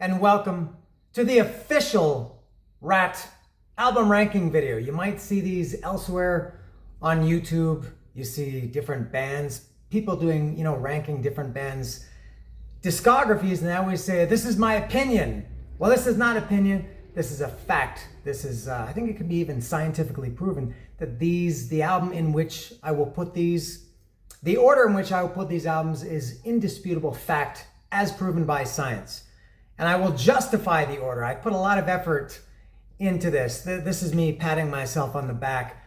and welcome to the official RATT album ranking video. You might see these elsewhere on YouTube. You see different bands, people doing, ranking different bands' discographies, and they always say, this is my opinion. Well, this is not opinion, this is a fact. This is, I think it can be even scientifically proven that the album in which I will put these, the order in which I will put these albums is indisputable fact as proven by science. And I will justify the order. I put a lot of effort into this. This is me patting myself on the back.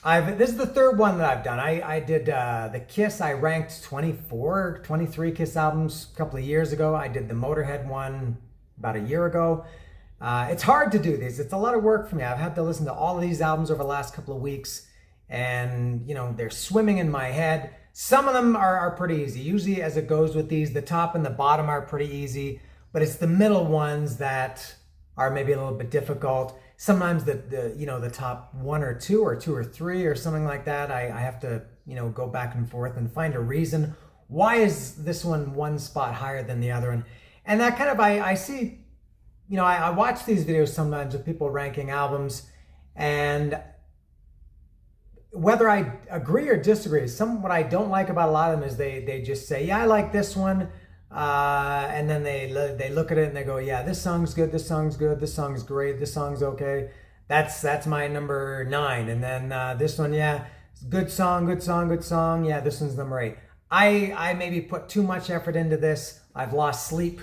This is the third one that I've done. I did the Kiss. I ranked 23 Kiss albums a couple of years ago. I did the Motorhead one about a year ago. It's hard to do these. It's a lot of work for me. I've had to listen to all of these albums over the last couple of weeks, and they're swimming in my head. Some of them are pretty easy. Usually, as it goes with these, the top and the bottom are pretty easy, but it's the middle ones that are maybe a little bit difficult. Sometimes the top one or two or three or something like that, I have to go back and forth and find a reason. Why is this one spot higher than the other one? And that kind of, I see, I watch these videos sometimes of people ranking albums, and whether I agree or disagree, what I don't like about a lot of them is they just say, yeah, I like this one, and then they look at it and they go, yeah, this song's good, this song's good, this song's great, this song's okay. That's my number 9. And then this one, yeah, good song, good song, good song. Yeah, this one's number 8. I maybe put too much effort into this. I've lost sleep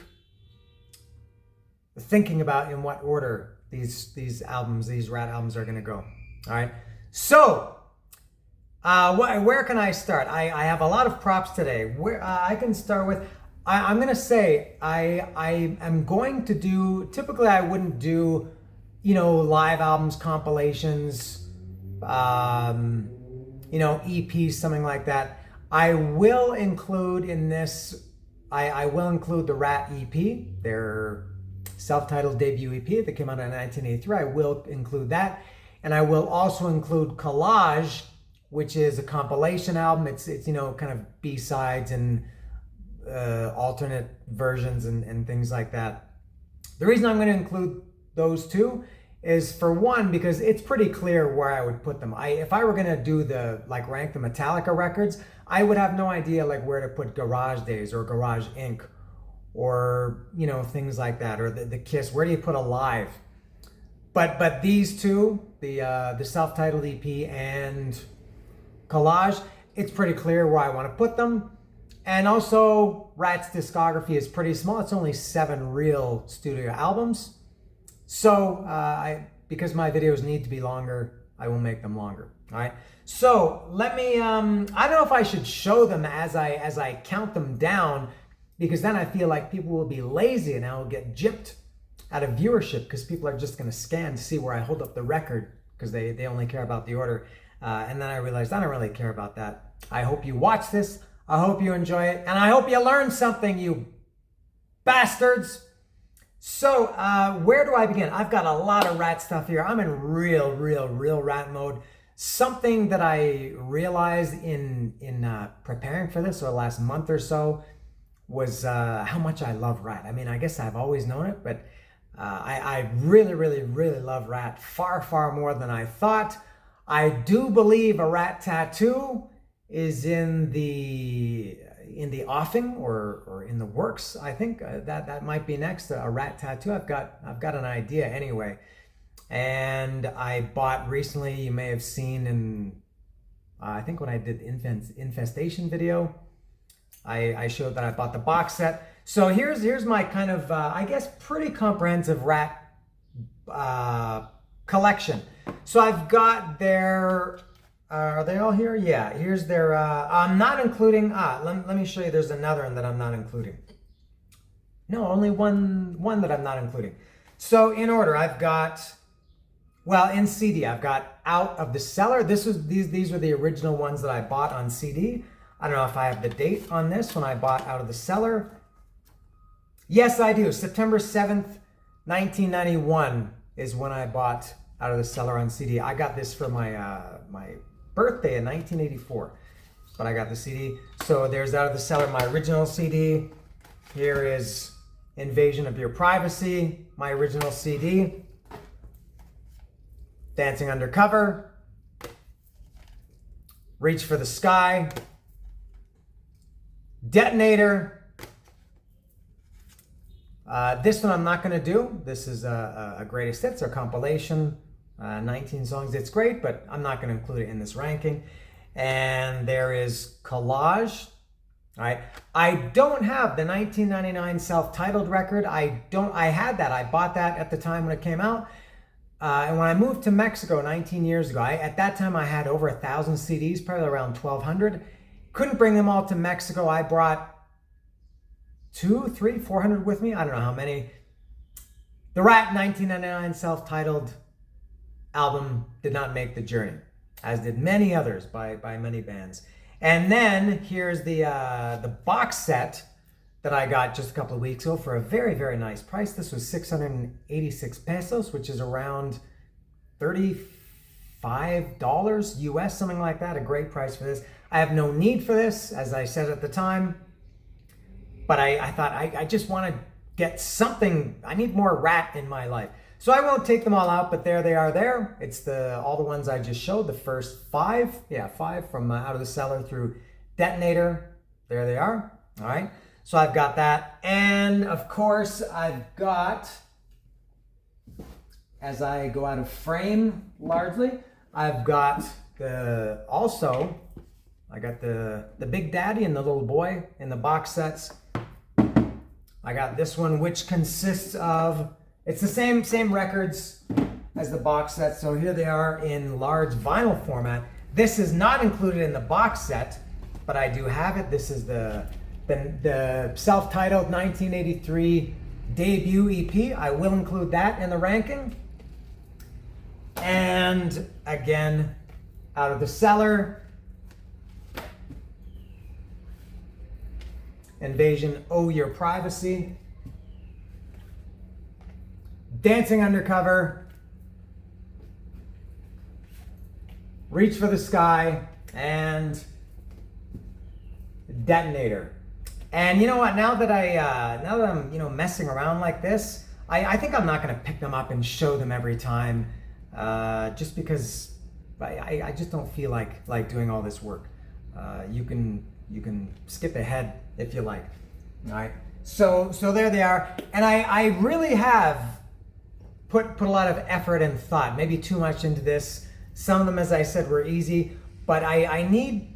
thinking about in what order these RATT albums are going to go. All right. So where can I start? I have a lot of props today. Where I can start with, I'm going to say I am going to do, typically I wouldn't do, live albums, compilations, EPs, something like that. I will include in this, I will include the RATT EP, their self-titled debut EP that came out in 1983. I will include that. And I will also include Collage, which is a compilation album. It's kind of B-sides and alternate versions and things like that. The reason I'm going to include those two is, for one, because it's pretty clear where I would put them. If I were going to do rank the Metallica records, I would have no idea where to put Garage Days or Garage Inc. or things like that, or the Kiss. Where do you put Alive? But these two, the self-titled EP and Collage, it's pretty clear where I want to put them. And also, RATT's discography is pretty small. It's only 7 real studio albums. So because my videos need to be longer, I will make them longer. All right. So let me. I don't know if I should show them as I count them down, because then I feel like people will be lazy and I will get gypped out of viewership, because people are just going to scan to see where I hold up the record, because they only care about the order. And then I realized I don't really care about that. I hope you watch this. I hope you enjoy it. And I hope you learn something, you bastards. So where do I begin? I've got a lot of RATT stuff here. I'm in real RATT mode. Something that I realized in preparing for this over the last month or so was how much I love RATT. I mean, I guess I've always known it, but I really love RATT far more than I thought. I do believe a RATT tattoo is in the offing or in the works. I think that might be next, a RATT tattoo. I've got an idea anyway. And I bought recently, you may have seen in I think when I did Infestation video, I showed that I bought the box set. So here's my kind of I guess pretty comprehensive RATT collection. So I've got their, are they all here? Yeah, here's their, I'm not including, let me show you, there's another one that I'm not including. No, only one that I'm not including. So in order, I've got, well, in CD, I've got Out of the Cellar. These were the original ones that I bought on CD. I don't know if I have the date on this when I bought Out of the Cellar. Yes, I do. September 7th, 1991 is when I bought Out of the Cellar on CD. I got this for my my birthday in 1984, but I got the CD. So there's Out of the Cellar, my original CD. Here is Invasion of Your Privacy, my original CD. Dancing Undercover. Reach for the Sky. Detonator. This one I'm not going to do. This is a greatest hits or compilation. 19 songs. It's great, but I'm not going to include it in this ranking. And there is Collage. All right. I don't have the 1999 self-titled record. I had that. I bought that at the time when it came out. And when I moved to Mexico 19 years ago, at that time I had over 1,000 CDs, probably around 1,200. Couldn't bring them all to Mexico. I brought 200, 300, 400 with me. I don't know how many. The RATT 1999 self-titled album did not make the journey, as did many others by many bands. And then here's the box set that I got just a couple of weeks ago for a very, very nice price. This was 686 pesos, which is around $35 US, something like that. A great price for this. I have no need for this, as I said at the time, but I thought I just want to get something. I need more RATT in my life. So I won't take them all out, but there they are there. It's all the ones I just showed, the first 5. Yeah, 5 from Out of the Cellar through Detonator. There they are. All right. So I've got that. And of course, I've got, as I go out of frame largely, I've got I got the Big Daddy and the Little Boy in the box sets. I got this one, which consists of, it's the same records as the box set. So here they are in large vinyl format. This is not included in the box set, but I do have it. This is the self-titled 1983 debut EP. I will include that in the ranking. And again, Out of the Cellar, Invasion, Oh Your Privacy, Dancing Undercover, Reach for the Sky, and Detonator. And you know what? Now that I'm messing around like this, I think I'm not going to pick them up and show them every time, just because I just don't feel like doing all this work. You can skip ahead if you like. All right. So there they are, and I really have put a lot of effort and thought, maybe too much into this. Some of them, as I said, were easy, but I need.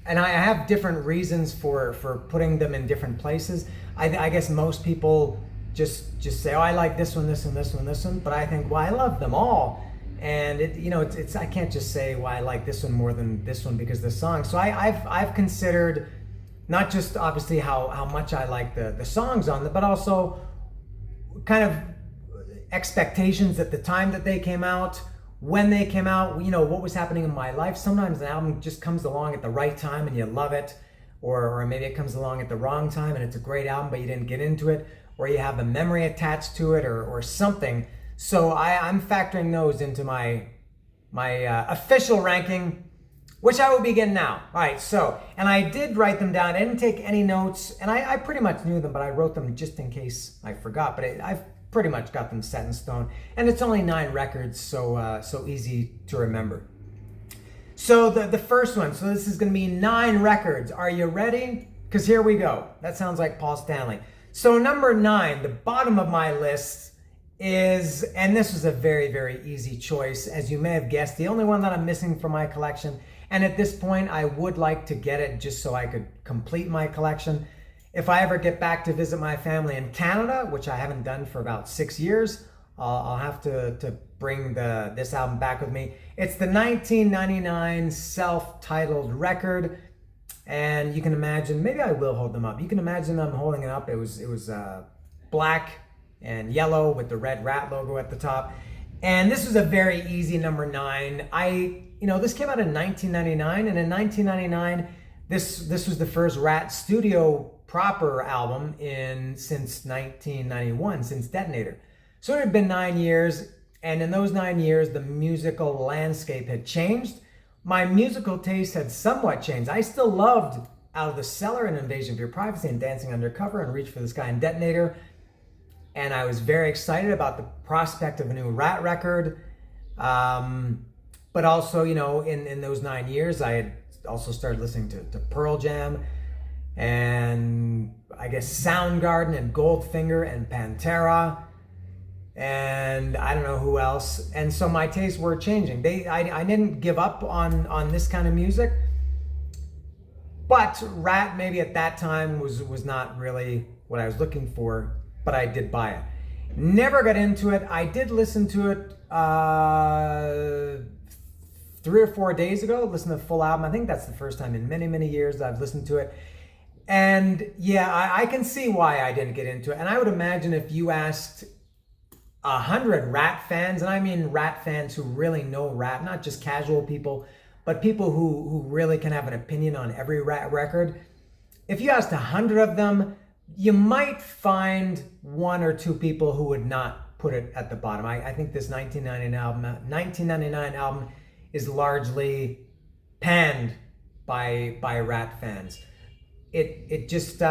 And I have different reasons for putting them in different places. I guess most people just say, oh, I like this one, this one, this one, this one. But I think, well, I love them all. And it's I can't just say, well, I like this one more than this one because of the song. So I've considered not just obviously how much I like the songs on them, but also kind of expectations at the time that they came out. When they came out, what was happening in my life. Sometimes an album just comes along at the right time and you love it, or maybe it comes along at the wrong time and it's a great album but you didn't get into it, or you have a memory attached to it, or something. So I'm factoring those into my official ranking, which I will begin now. All right, so, and I did write them down. I didn't take any notes, and I pretty much knew them, but I wrote them just in case I forgot. But I've pretty much got them set in stone, and it's only 9 records, so easy to remember. So the first one, so this is going to be 9 records. Are you ready? Because here we go. That sounds like Paul Stanley. So number 9, the bottom of my list is, and this was a very, very easy choice, as you may have guessed, the only one that I'm missing from my collection, and at this point I would like to get it just so I could complete my collection. If I ever get back to visit my family in Canada, which I haven't done for about 6 years, I'll have to bring this album back with me. It's the 1999 self-titled record, and you can imagine, maybe I will hold them up. You can imagine I'm holding it up. It was black and yellow with the red RATT logo at the top. And this was a very easy number 9. This came out in 1999, and in 1999, this was the first RATT studio proper album since 1991, since Detonator. So it had been 9 years, and in those 9 years, the musical landscape had changed. My musical taste had somewhat changed. I still loved Out of the Cellar and Invasion of Your Privacy and Dancing Undercover and Reach for the Sky and Detonator. And I was very excited about the prospect of a new RATT record. But also, you know, in those 9 years, I had also started listening to Pearl Jam and I guess Soundgarden and Goldfinger and Pantera and I don't know who else. And so my tastes were changing. I didn't give up on this kind of music, but RATT maybe at that time was not really what I was looking for, but I did buy it. Never got into it. I did listen to it 3 or 4 days ago, listen to the full album. I think that's the first time in many, many years that I've listened to it. And yeah, I can see why I didn't get into it. And I would imagine if you asked 100 RATT fans, and I mean RATT fans who really know RATT, not just casual people, but people who really can have an opinion on every RATT record. If you asked 100 of them, you might find 1 or 2 people who would not put it at the bottom. I think this 1999 album is largely panned by RATT fans. It just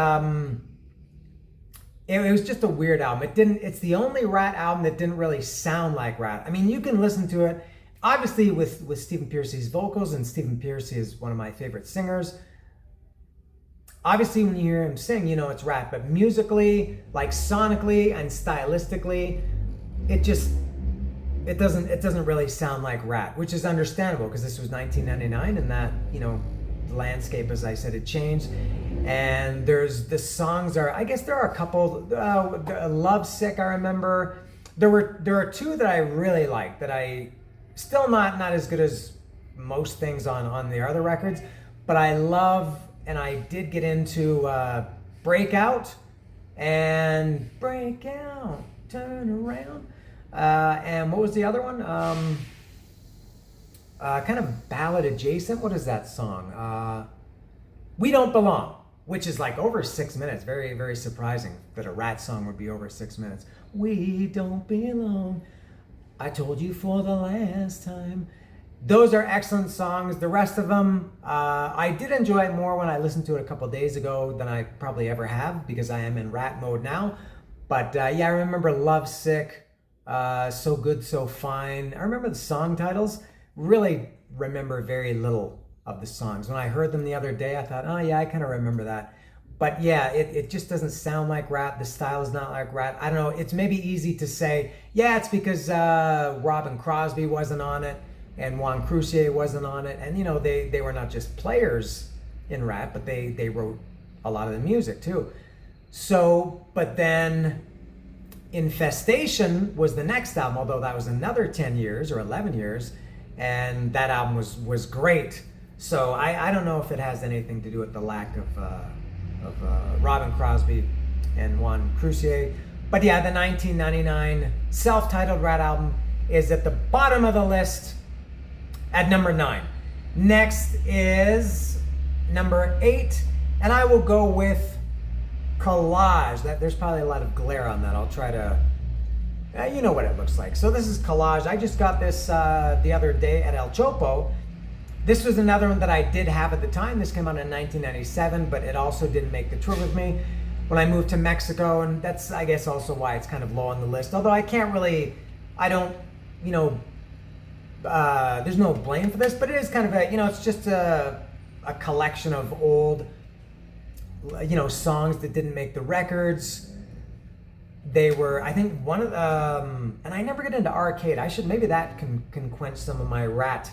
it was just a weird album. It's the only RATT album that didn't really sound like RATT. I mean, you can listen to it obviously with Stephen Pearcy's vocals, and Stephen Pearcy is one of my favorite singers. Obviously, when you hear him sing, you know it's RATT, but musically, like sonically and stylistically, it doesn't really sound like RATT, which is understandable because this was 1999 and that, you know, the landscape, as I said, had changed. And the songs are, I guess there are a couple, Love Sick, I remember. There are 2 that I really like that I, still not as good as most things on the other records, but I love, and I did get into Breakout and Breakout, Turn Around. And what was the other one? Kind of ballad adjacent. What is that song? We Don't Belong, which is like over 6 minutes. Very, very surprising that a RATT song would be over 6 minutes. We don't belong. I told you for the last time. Those are excellent songs. The rest of them, I did enjoy it more when I listened to it a couple days ago than I probably ever have, because I am in RATT mode now. But yeah, I remember Love Sick, So Good, So Fine. I remember the song titles. Really remember very little of the songs. When I heard them the other day, I thought, oh yeah, I kind of remember that. But yeah, it just doesn't sound like RATT. The style is not like RATT. I don't know. It's maybe easy to say, yeah, it's because Robin Crosby wasn't on it and Juan Croucier wasn't on it. And you know, they were not just players in RATT, but they wrote a lot of the music too. So, but then Infestation was the next album, although that was another 10 years or 11 years. And that album was great. So I don't know if it has anything to do with the lack of Robin Crosby and Juan Croucier. But yeah, the 1999 self-titled RATT album is at the bottom of the list at number 9. Next is number 8, and I will go with Collage. There's probably a lot of glare on that. I'll try to, you know what it looks like. So this is Collage. I just got this the other day at El Chopo. This was another one that I did have at the time. This came out in 1997, but it also didn't make the tour with me when I moved to Mexico, and that's, I guess, also why it's kind of low on the list. Although I don't, you know, there's no blame for this, but it is kind of a, you know, it's just a collection of old, you know, songs that didn't make the records. They were, I think, one of and I never get into arcade. Maybe that can quench some of my RATT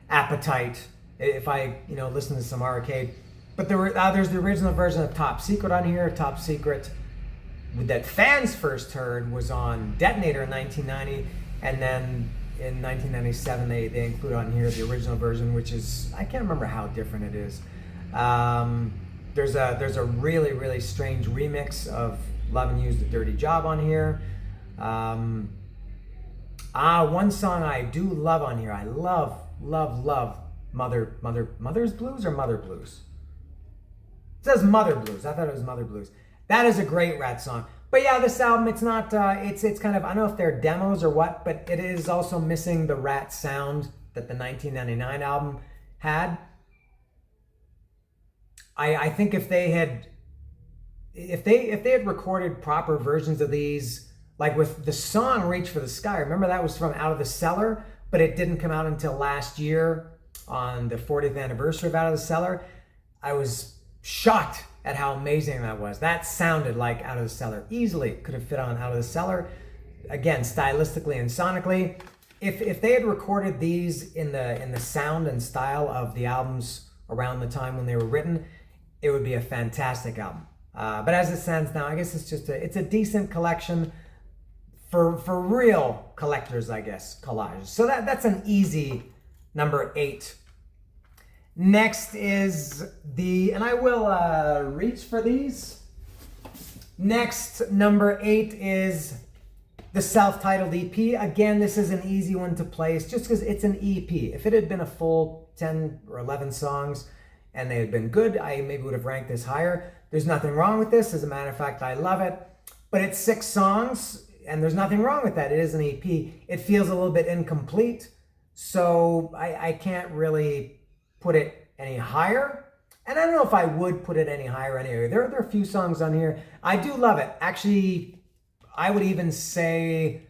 appetite if I, you know, listen to some arcade. But there's the original version of Top Secret on here. Top Secret that fans first heard was on Detonator in 1990, and then in 1997 they include on here the original version, which is, I can't remember how different it is. There's a really, really strange remix of Lovin' You's the Dirty Job on here. One song I do love on here. I love Mother's Blues or Mother Blues? It says Mother Blues. I thought it was Mother Blues. That is a great RATT song. But yeah, this album, it's not, it's kind of, I don't know if they're demos or what, but it is also missing the RATT sound that the 1999 album had. I think if they had recorded proper versions of these, like with the song Reach for the Sky, remember that was from Out of the Cellar, but it didn't come out until last year on the 40th anniversary of Out of the Cellar. I was shocked at how amazing that was. That sounded like Out of the Cellar. Easily could have fit on Out of the Cellar. Again, stylistically and sonically. If they had recorded these in the sound and style of the albums around the time when they were written, it would be a fantastic album. But as it stands now, I guess it's a decent collection for real collectors, I guess, collages. So that's an easy number 8. Next is and I will reach for these. Next, number 8 is the self-titled EP. Again, this is an easy one to place just because it's an EP. If it had been a full 10 or 11 songs and they had been good, I maybe would have ranked this higher. There's nothing wrong with this. As a matter of fact, I love it. But it's 6 songs, and there's nothing wrong with that. It is an EP. It feels a little bit incomplete, so I can't really put it any higher. And I don't know if I would put it any higher anyway. There are a few songs on here. I do love it. Actually, I would even say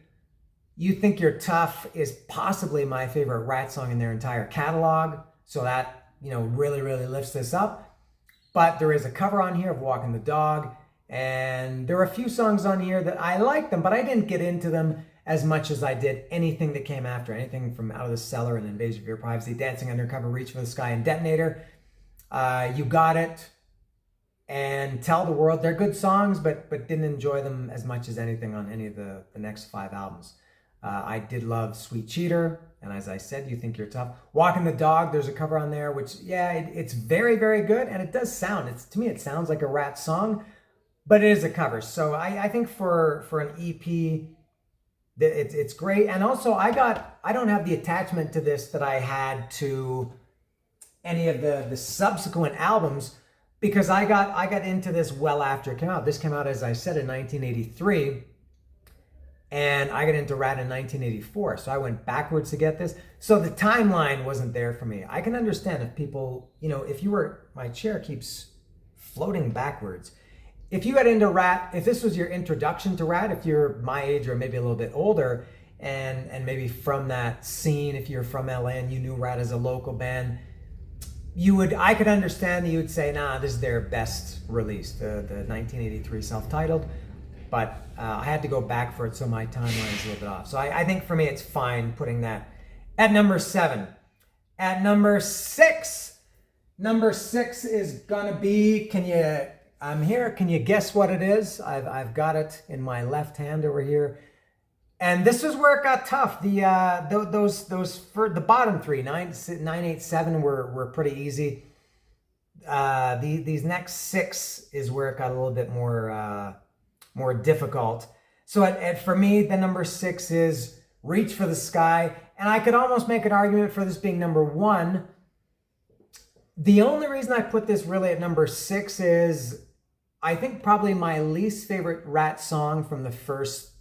You Think You're Tough is possibly my favorite RATT song in their entire catalog. So that, really, really lifts this up. But there is a cover on here of Walking the Dog. And there are a few songs on here that I like them, but I didn't get into them as much as I did anything that came after. Anything from Out of the Cellar and Invasion of Your Privacy, Dancing Undercover, Reach for the Sky, and Detonator. You Got It and Tell the World. They're good songs, but didn't enjoy them as much as anything on any of the next 5 albums. I did love Sweet Cheater, and as I said, You Think You're Tough. Walking the Dog, there's a cover on there, which, it's very, very good, and it does sound, to me, it sounds like a RATT song, but it is a cover. So I think for an EP, it's great. And also, I don't have the attachment to this that I had to any of the subsequent albums, because I got into this well after it came out. This came out, as I said, in 1983, and I got into RATT in 1984. So I went backwards to get this. So the timeline wasn't there for me. I can understand if people, my chair keeps floating backwards. If you got into RATT, if this was your introduction to RATT, if you're my age or maybe a little bit older, and maybe from that scene, if you're from LA and you knew RATT as a local band, I could understand that you would say, nah, this is their best release, the 1983 self-titled. But I had to go back for it, so my timeline is a little bit off. So I think for me, it's fine putting that at number 7. At number 6 is gonna be, I'm here, can you guess what it is? I've got it in my left hand over here. And this is where it got tough. Those for the bottom 3, 9, 8, 7 were pretty easy. These next 6 is where it got a little bit more difficult. So for me, the number 6 is Reach for the Sky. And I could almost make an argument for this being number 1. The only reason I put this really at number 6 is I think probably my least favorite RATT song from the first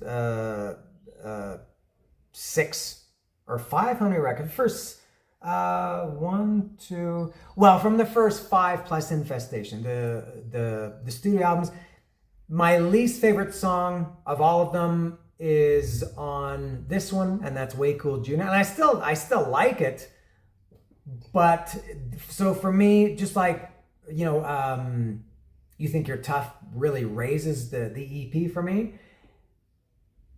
6 or 5, how many records? First 1, 2, well, from the first 5 plus Infestation, the studio albums. My least favorite song of all of them is on this one, and that's Way Cool Jr. And I still like it, but so for me, just like You Think You're Tough really raises the EP for me.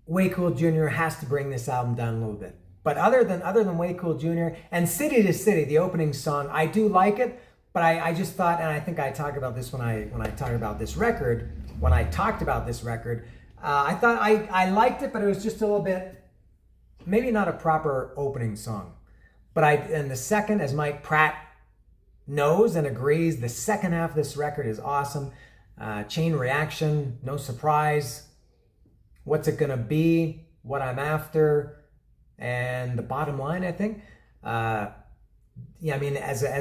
Way Cool Jr. has to bring this album down a little bit. But other than Way Cool Jr. and City to City, the opening song, I do like it, but I just thought, and I think I talked about this when I talked about this record, I thought I liked it, but it was just a little bit, maybe not a proper opening song. But and the second, as Mike Pratt knows and agrees, the second half of this record is awesome. Chain Reaction, No Surprise, What's It Gonna Be, What I'm After, and The Bottom Line, I think. As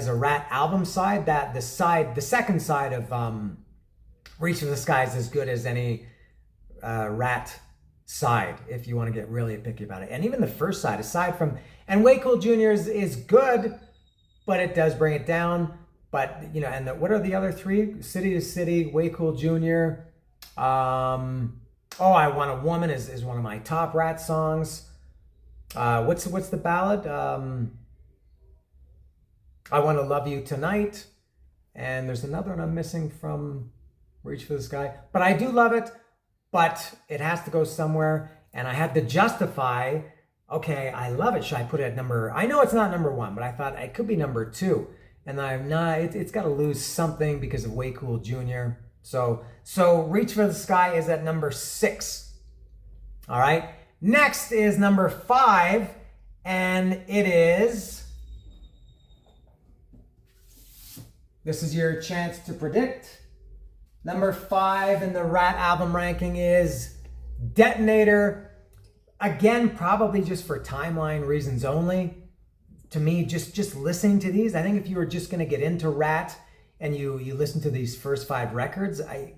a RATT album side, the second side of Reach for the Sky is as good as any RATT side, if you want to get really picky about it. And even the first side, and Way Cool Jr. is good, but it does bring it down. but you know, and what are the other three? City to City, Way Cool Jr. Oh, I Want a Woman is one of my top RATT songs. What's the ballad? I Want to Love You Tonight. And there's another one I'm missing from Reach for the Sky. But I do love it, but it has to go somewhere. And I had to justify, okay, I love it. Should I put it at number, I know it's not number one, but I thought it could be number two. And I'm not, it's got to lose something because of Way Cool Jr. So Reach for the Sky is at number 6. All right. Next is number 5, and it is, this is your chance to predict. Number 5 in the RATT album ranking is Detonator. Again, probably just for timeline reasons only. To me, just listening to these, I think if you were just going to get into RATT and you listen to these first 5 records, I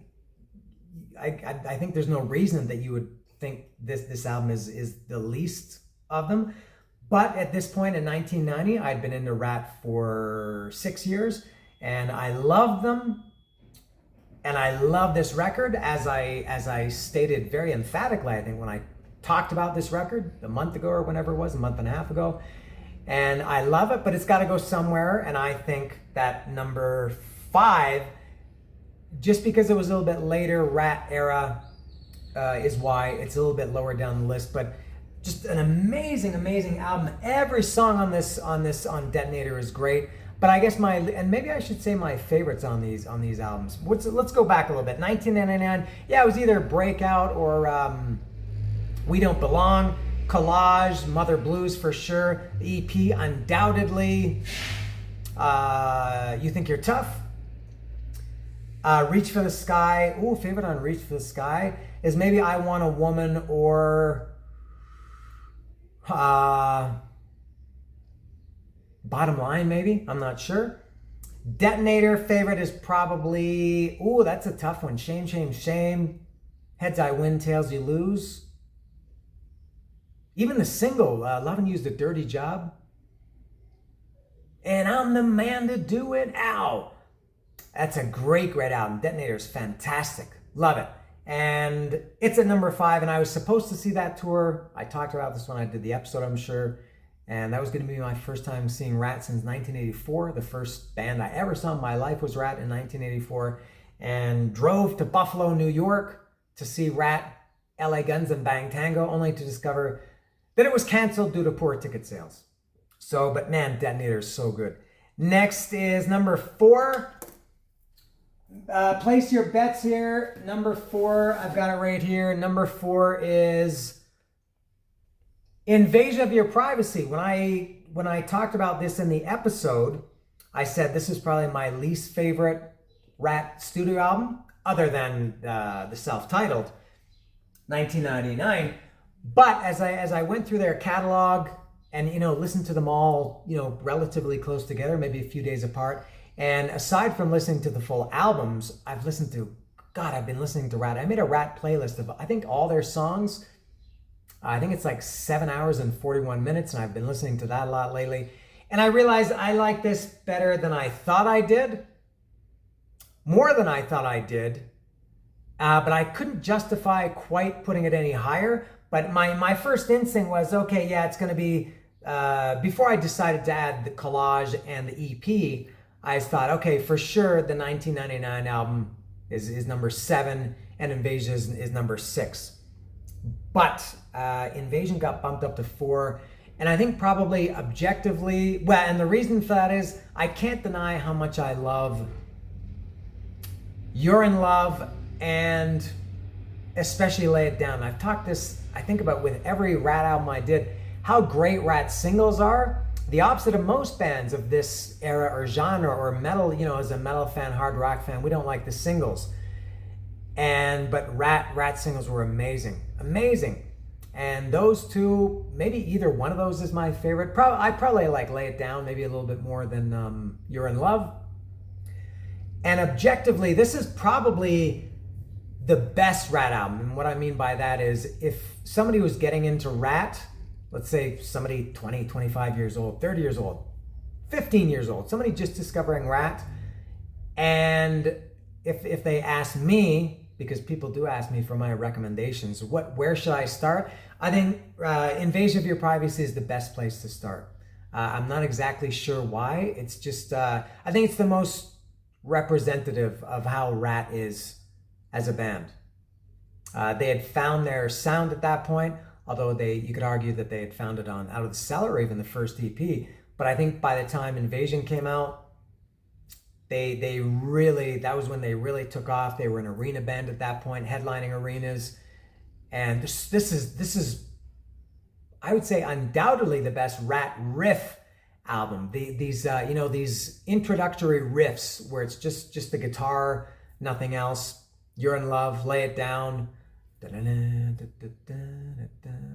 think there's no reason that you would think this album is the least of them. But at this point in 1990, I'd been into RATT for 6 years, and I loved them. And I love this record, as I stated very emphatically, I think, when I talked about this record a month ago or whenever it was, a month and a half ago. And I love it, but it's got to go somewhere. And I think that number 5, just because it was a little bit later RATT era, is why it's a little bit lower down the list. But just an amazing album. Every song on Detonator is great. But I guess and maybe I should say my favorites on these albums. Let's go back a little bit. 1999, yeah, it was either Breakout or We Don't Belong. Collage, Mother Blues for sure. The EP, undoubtedly. You Think You're Tough. Reach for the Sky. Ooh, favorite on Reach for the Sky is maybe I Want a Woman or Bottom Line, maybe. I'm not sure. Detonator favorite is probably, ooh, that's a tough one. Shame, Shame, Shame. Heads I Win, Tails You Lose. Even the single, Lovin' You's the Dirty Job. And I'm the man to do it. Ow. That's a great album. Detonator is fantastic. Love it. And it's at number 5, and I was supposed to see that tour. I talked about this when I did the episode, I'm sure. And that was going to be my first time seeing RATT since 1984. The first band I ever saw in my life was RATT in 1984. And drove to Buffalo, New York to see RATT, LA Guns, and Bang Tango, only to discover that it was canceled due to poor ticket sales. So, but man, Detonator is so good. Next is number 4. Place your bets here. Number 4, I've got it right here. Number 4 is Invasion of Your Privacy. When I talked about this in the episode, I said this is probably my least favorite RATT studio album, other than the self-titled 1999. But as I went through their catalog and listened to them all relatively close together, maybe a few days apart, and aside from listening to the full albums, I've been listening to RATT. I made a RATT playlist of I think all their songs. I think it's like 7 hours and 41 minutes, and I've been listening to that a lot lately. And I realized I like this better than I thought I did, more than I thought I did. But I couldn't justify quite putting it any higher. But my first instinct was, okay, yeah, it's going to be, before I decided to add the collage and the EP, I thought, okay, for sure the 1999 album is number 7 and Invasion is number 6. But Invasion got bumped up to 4. And I think probably objectively, well, and the reason for that is I can't deny how much I love You're in Love and especially Lay It Down. I've talked this, I think, about with every RATT album I did, how great RATT singles are. The opposite of most bands of this era or genre or metal, as a metal fan, hard rock fan, we don't like the singles. But RATT singles were amazing. And those two, maybe either one of those is my favorite. I probably like Lay It Down maybe a little bit more than You're in Love. And objectively, this is probably the best RATT album. And what I mean by that is if somebody was getting into RATT, let's say somebody 20, 25 years old, 30 years old, 15 years old, somebody just discovering RATT, And if they ask me, because people do ask me for my recommendations, where should I start? I think Invasion of Your Privacy is the best place to start. I'm not exactly sure why. It's just, I think it's the most representative of how RATT is as a band. They had found their sound at that point, although you could argue that they had found it on Out of the Cellar or even the first EP. But I think by the time Invasion came out, that was when they really took off. They were an arena band at that point, headlining arenas. And this is I would say undoubtedly the best RATT riff album. These introductory riffs where it's just the guitar, nothing else. You're in Love, Lay It Down.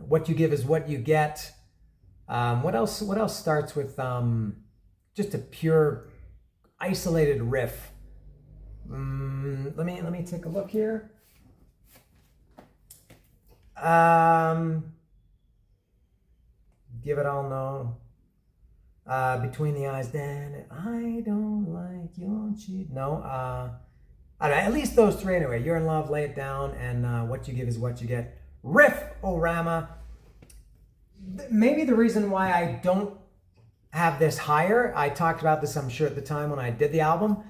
What You Give Is What You Get. What else starts with just a pure isolated riff? Let me take a look here. Give It All No. Between the Eyes, then I Don't Like Your Cheat. No. I don't know, at least those three anyway. You're in Love, Lay It Down, and What You Give Is What You Get. Riff-O-Rama. Maybe the reason why I don't have this higher, I talked about this I'm sure at the time when I did the album,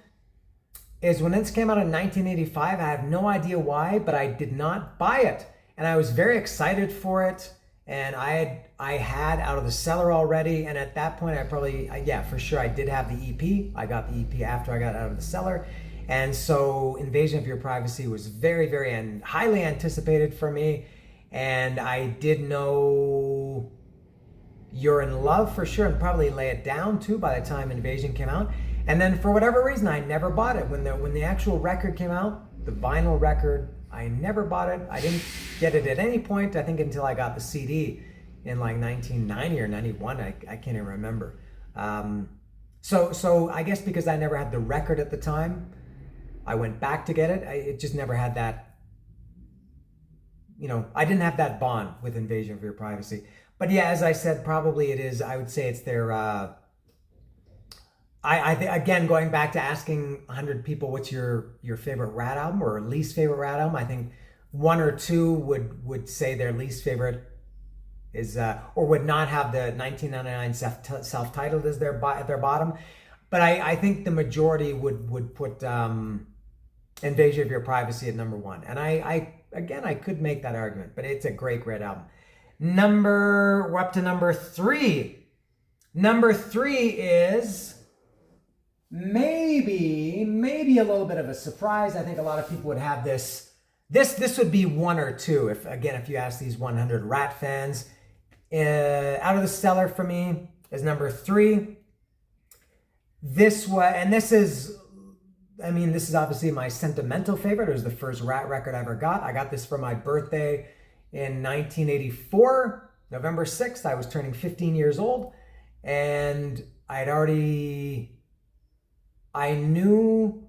is when this came out in 1985, I have no idea why, but I did not buy it. And I was very excited for it. And I had Out of the Cellar already. And at that point, for sure, I did have the EP. I got the EP after I got Out of the Cellar. And so Invasion of Your Privacy was very, very and highly anticipated for me. And I did know You're in Love for sure, and probably Lay It Down too by the time Invasion came out. And then for whatever reason, I never bought it. When the actual record came out, the vinyl record, I never bought it. I didn't get it at any point, I think, until I got the CD in like 1990 or 91. I can't even remember. So I guess because I never had the record at the time, I went back to get it. It just never had that, I didn't have that bond with Invasion of Your Privacy. But yeah, as I said, probably it is, I would say it's their, again, going back to asking 100 people what's your favorite RATT album or least favorite RATT album, I think one or two would say their least favorite is, or would not have the 1999 self-titled as their bottom. But I think the majority would put Invasion of Your Privacy at number one. And I could make that argument, but it's a great album. We're up to number three. Number three is maybe a little bit of a surprise. I think a lot of people would have this. This would be one or two if you ask these 100 RATT fans. Out of the Cellar for me is number three. This is obviously my sentimental favorite. It was the first RATT record I ever got. I got this for my birthday in 1984, November 6th. I was turning 15 years old, and I knew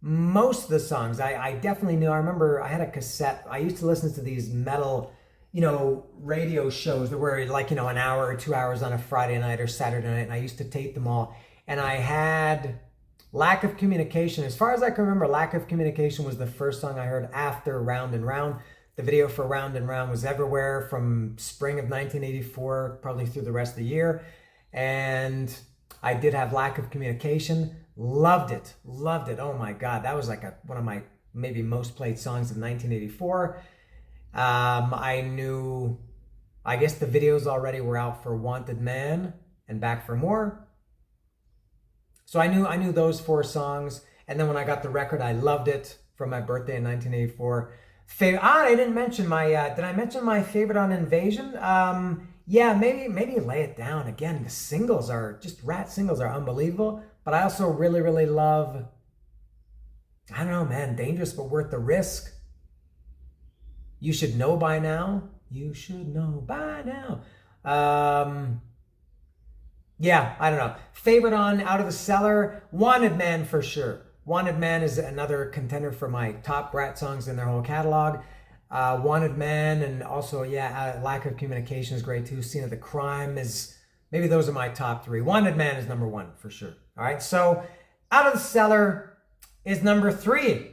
most of the songs. I definitely knew. I remember I had a cassette. I used to listen to these metal, radio shows that were like, an hour or 2 hours on a Friday night or Saturday night, and I used to tape them all. And I had Lack of Communication. As far as I can remember, Lack of Communication was the first song I heard after Round and Round. The video for Round and Round was everywhere from spring of 1984, probably through the rest of the year. And I did have Lack of Communication. Loved it. Oh my God. That was like one of my maybe most played songs of 1984. I guess the videos already were out for Wanted Man and Back for More. So I knew those four songs. And then when I got the record, I loved it for my birthday in 1984. I didn't mention did I mention my favorite on Invasion? Yeah, maybe Lay It Down. Again, the singles RATT singles are unbelievable. But I also really, really love, I don't know, man, Dangerous But Worth the Risk. You Should Know By Now. Yeah, I don't know. Favorite on Out of the Cellar, Wanted Man for sure. Wanted Man is another contender for my top RATT songs in their whole catalog. Wanted Man, and also, Lack of Communication is great too. Scene of the Crime is, maybe those are my top three. Wanted Man is number one for sure. All right, so Out of the Cellar is number 3.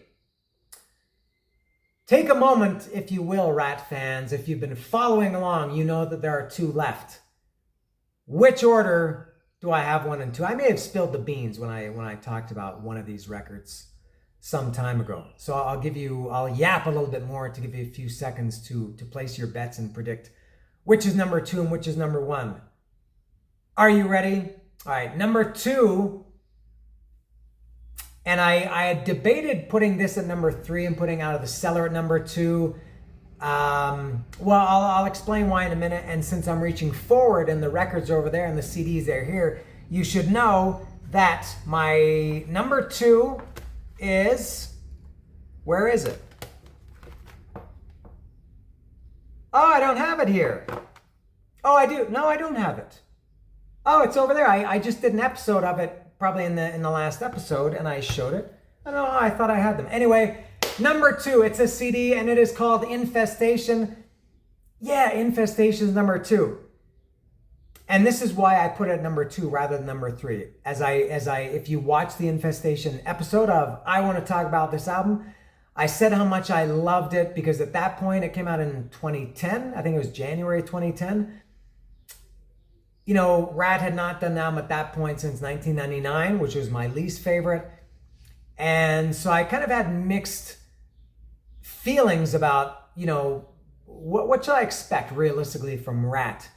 Take a moment, if you will, RATT fans. If you've been following along, you know that there are 2 left. Which order do I have 1 and 2? I may have spilled the beans when I talked about one of these records some time ago. So I'll yap a little bit more to give you a few seconds to place your bets and predict which is number 2 and which is number 1. Are you ready? All right, number 2, and I had debated putting this at number 3 and putting Out of the Cellar at number 2. Well, I'll explain why in a minute. And since I'm reaching forward and the records are over there and the CDs are here, you should know that my number 2 is, where is it? Oh, I don't have it here. Oh, I do. No, I don't have it. Oh, it's over there. I just did an episode of it, probably in the last episode, and I showed it. I don't know. I thought I had them. Anyway, number 2, it's a CD, and it is called Infestation. Yeah, Infestation is number 2. And this is why I put it at number 2 rather than number 3. If you watch the Infestation episode of I Want to Talk About This Album, I said how much I loved it because at that point it came out in 2010. I think it was January 2010. You know, RATT had not done an album at that point since 1999, which was my least favorite. And so I kind of had mixed feelings about, you know, what should I expect realistically from RATT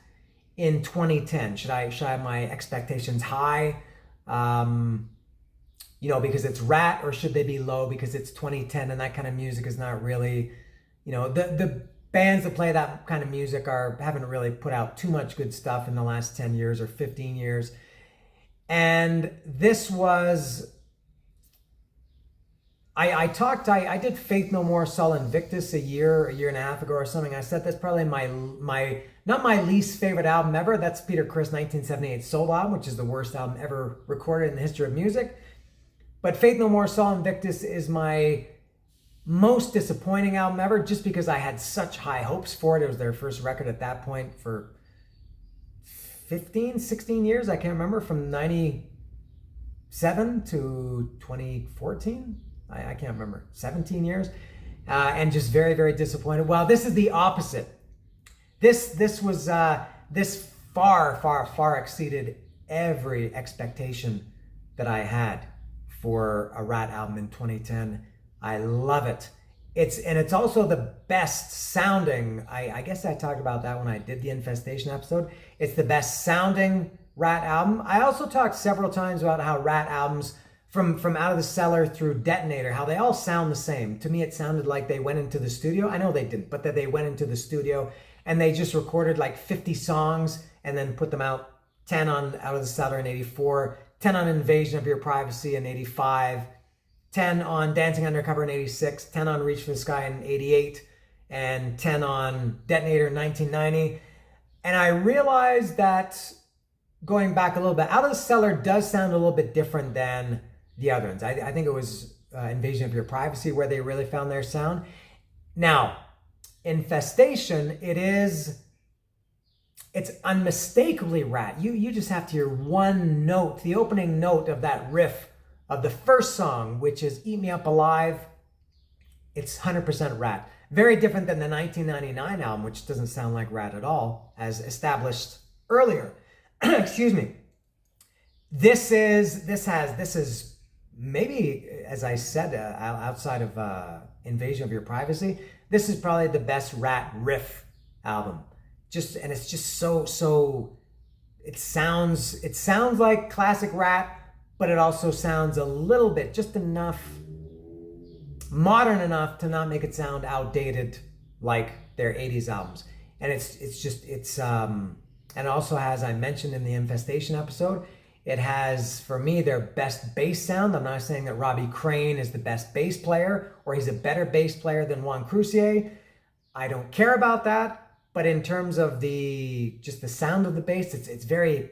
in 2010? Should I have my expectations high, you know, because it's RATT, or should they be low because it's 2010 and that kind of music is not really, you know, the bands that play that kind of music haven't really put out too much good stuff in the last 10 years or 15 years. And this was, I did Faith No More, Sol Invictus a year and a half ago or something. I said that's probably my not my least favorite album ever. That's Peter Criss' 1978 solo album, which is the worst album ever recorded in the history of music. But Faith No More, Sol Invictus is my most disappointing album ever, just because I had such high hopes for it. It was their first record at that point for 15, 16 years. I can't remember, from 97 to 2014. I can't remember, 17 years. And just very, very disappointed. Well, this is the opposite. This far exceeded every expectation that I had for a RATT album in 2010. I love it. It's also the best sounding. I guess I talked about that when I did the Infestation episode. It's the best sounding RATT album. I also talked several times about how RATT albums, from Out of the Cellar through Detonator, how they all sound the same. To me, it sounded like they went into the studio. I know they didn't, but that they went into the studio and they just recorded like 50 songs and then put them out. 10 on Out of the Cellar in 84, 10 on Invasion of Your Privacy in 85, 10 on Dancing Undercover in 86, 10 on Reach for the Sky in 88, and 10 on Detonator in 1990. And I realized that, going back a little bit, Out of the Cellar does sound a little bit different than the other ones. I think it was Invasion of Your Privacy where they really found their sound. Now, Infestation, it's unmistakably RATT. You just have to hear one note, the opening note of that riff of the first song, which is Eat Me Up Alive. It's 100% RATT. Very different than the 1999 album, which doesn't sound like RATT at all, as established earlier. Excuse me. This is maybe, as I said, outside of Invasion of Your Privacy, this is probably the best RATT riff album. And it's just so it sounds like classic RATT, but it also sounds a little bit, just enough modern enough to not make it sound outdated like their 80s albums. And and it also has, I mentioned in the Infestation episode, it has, for me, their best bass sound. I'm not saying that Robbie Crane is the best bass player or he's a better bass player than Juan Crucier. I don't care about that. But in terms of the sound of the bass, it's very,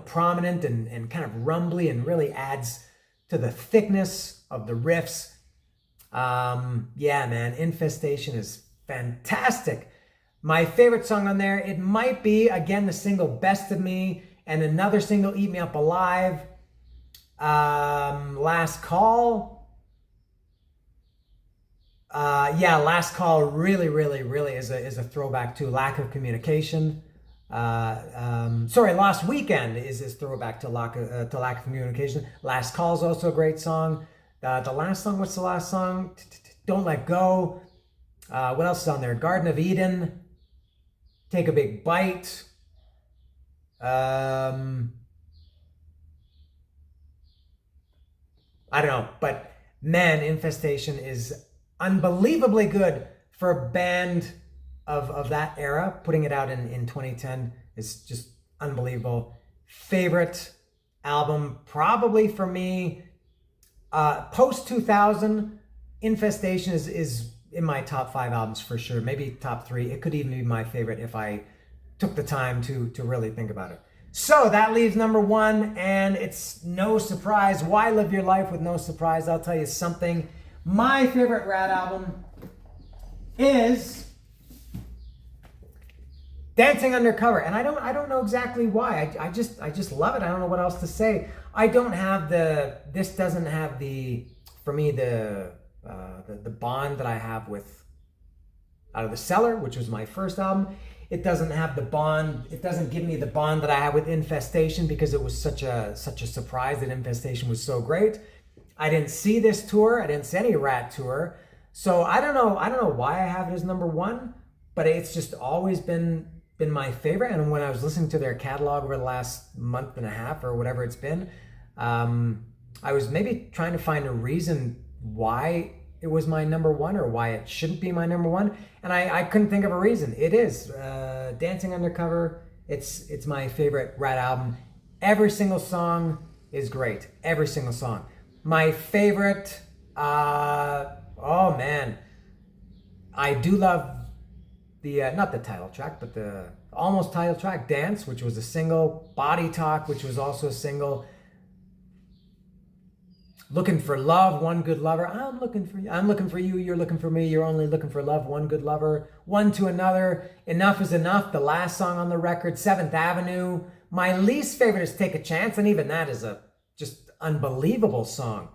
prominent and kind of rumbly, and really adds to the thickness of the riffs. Yeah, man, Infestation is fantastic. My favorite song on there, it might be, again, the single Best of Me, and another single, Eat Me Up Alive. Last Call. Yeah, Last Call really is a throwback to lack of communication. Sorry, Lost Weekend is this throwback to lack of communication. Last Call is also a great song. The last song, what's the last song? Don't Let Go. What else is on there? Garden of Eden. Take a Big Bite. I don't know, but man, Infestation is unbelievably good for a band of that era. Putting it out in 2010 is just unbelievable. Favorite album, probably for me, post 2000, Infestation is in my top 5 albums for sure, maybe top 3. It could even be my favorite if I took the time to really think about it. So that leaves number 1, and it's no surprise. Why live your life with no surprise? I'll tell you something. My favorite RATT album is Dancing Undercover, and I don't know exactly why. I just love it. I don't know what else to say. I don't have this doesn't have for me the bond that I have with Out of the Cellar, which was my first album. It doesn't have the bond. It doesn't give me the bond that I have with Infestation, because it was such a surprise that Infestation was so great. I didn't see this tour. I didn't see any RATT tour. So I don't know why I have it as number 1, but it's just always been my favorite. And when I was listening to their catalog over the last month and a half or whatever it's been, I was maybe trying to find a reason why it was my number 1 or why it shouldn't be my number 1. And I couldn't think of a reason. It is Dancing Undercover. It's my favorite RATT album. Every single song is great. Every single song. My favorite, oh man, I do love the, not the title track, but the almost title track, Dance, which was a single. Body Talk, which was also a single. Looking for Love, One Good Lover. I'm looking for you. I'm looking for you. You're looking for me. You're only looking for love. One Good Lover. One to Another. Enough is Enough. The last song on the record. 7th Avenue. My least favorite is Take a Chance, and even that is a just unbelievable song.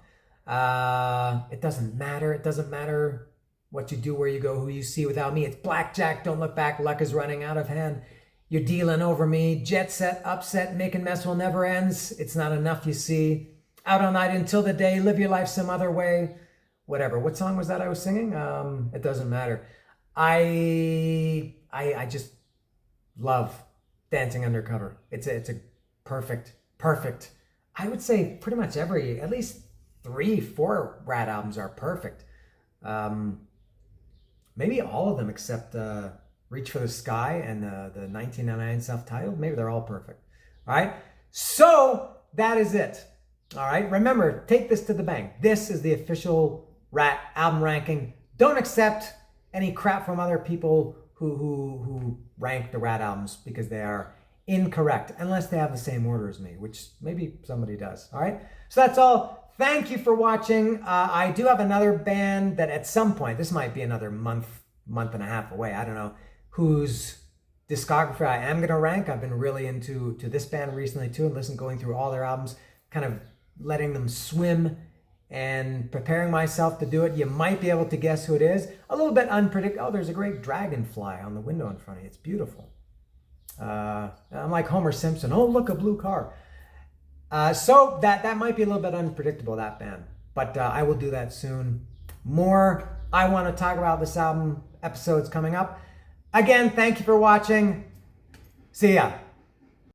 It doesn't matter. It doesn't matter what you do, where you go, who you see without me. It's Blackjack. Don't Look Back. Luck is Running Out of Hand. You're Dealing Over Me. Jet Set. Upset. Making Mess Will Never Ends. It's Not Enough, You See. Out All Night Until the Day, Live Your Life Some Other Way, whatever. What song was that I was singing? It doesn't matter. I just love Dancing Undercover. It's a perfect. I would say pretty much at least 3-4 RATT albums are perfect. Maybe all of them except Reach for the Sky and the 1999 self-titled. Maybe they're all perfect. All right. So that is it. All right, remember, take this to the bank. This is the official RATT album ranking. Don't accept any crap from other people who rank the RATT albums, because they are incorrect, unless they have the same order as me, which maybe somebody does. All right, so that's all. Thank you for watching. I do have another band that at some point, this might be another month and a half away, I don't know, whose discography I am going to rank. I've been really into this band recently too, and going through all their albums, kind of letting them swim and preparing myself to do it. You might be able to guess who it is. A little bit unpredictable. Oh, there's a great dragonfly on the window in front of you. It's beautiful. I'm like Homer Simpson. Oh, look, a blue car. So that might be a little bit unpredictable, that band. But I will do that soon. More I Want to Talk About This album episodes coming up. Again, thank you for watching. See ya.